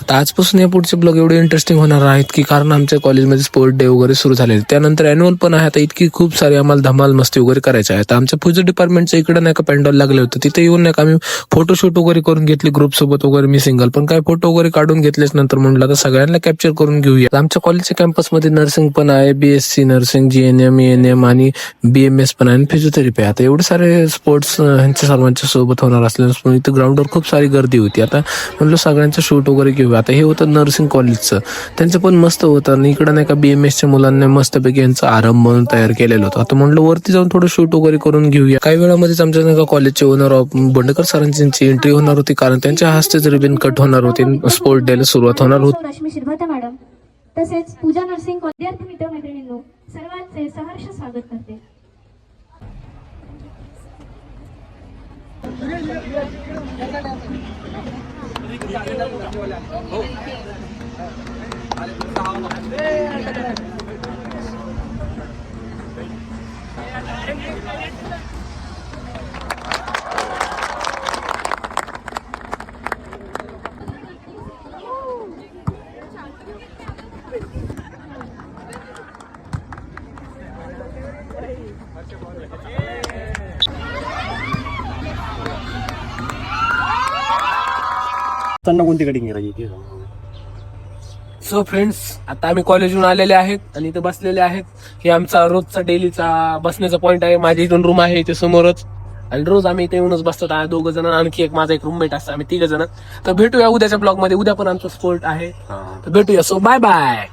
आता आजपासून या पुढचे ब्लॉग एवढे इंटरेस्टिंग होणार आहेत की कारण आमच्या कॉलेजमध्ये स्पोर्ट डे वगैरे सुरू झाले. त्यानंतर अॅन्युअल पण आहे. आता इतकी खूप सारी आम्हाला धमाल मस्ती वगैरे करायची आहे. आता आमच्या फ्युचर डिपार्टमेंटचं इकडे नाही का पॅन्डल लागले होते, तिथे येऊन नाही का आम्ही फोटोशूट वगैरे करून घेतले ग्रुप सोबत वगैरे. मी सिंगल पण काय फोटो वगैरे काढून घेतलेच. नंतर म्हणलं आता सगळ्यांना कॅप्चर करून घेऊया. आमच्या कॉलेजच्या कॅम्पसमध्ये नर्सिंग पण आहे, BSc नर्सिंग, GNM, ANM आणि BMS पण आहे आणि फिजिओथेरपी आहे. आता एवढे सारे स्पोर्ट्स ह्यांच्या सर्वांच्या सोबत होणार असल्यानं इथं ग्राउंडवर खूप सारी गर्दी होती. आता म्हणलं सगळ्यांचं शूट वगैरे घेऊया. आता हे होतं नर्सिंग कॉलेजचं, त्यांचं पण मस्त होतं आणि इकडं नाही का BMSच्या मुलांना मस्तपैकी यांचा आरंभ म्हणून तयार केलेलं होतं. आता म्हणलं वरती जाऊन थोडं शूट वगैरे करून घेऊया. काही वेळामध्येच आमच्या नाही का कॉलेजचे ओनर बंडकर सरांची एंट्री होणार होती कारण त्यांच्या हस्तेच रिबन कट होणार होती. स्पोर्ट डेला सुरुवात होणार होती. रश्मी शिरभाते मॅडम तसेच पूजा नर्सिंग विद्यार्थी मित्रमैत्रिणींनो सर्वांचे सहर्ष स्वागत करते. कोणती कटिंग करायची? सो फ्रेंड्स, आता आम्ही कॉलेजहून आलेले आहेत आणि इथे बसलेले आहेत. हे आमचा रोजचा डेलीचा बसण्याचा पॉइंट आहे. माझ्या इथून रूम आहे इथे समोरच आणि रोज आम्ही इथे येऊनच बसतो. दोघं जण आणखी एक माझा एक रूममेट असतो, आम्ही 3 जण. तर भेटूया उद्याच्या ब्लॉग मध्ये. उद्या पण आमचा स्पोर्ट आहे, तर भेटूया. So bye bye.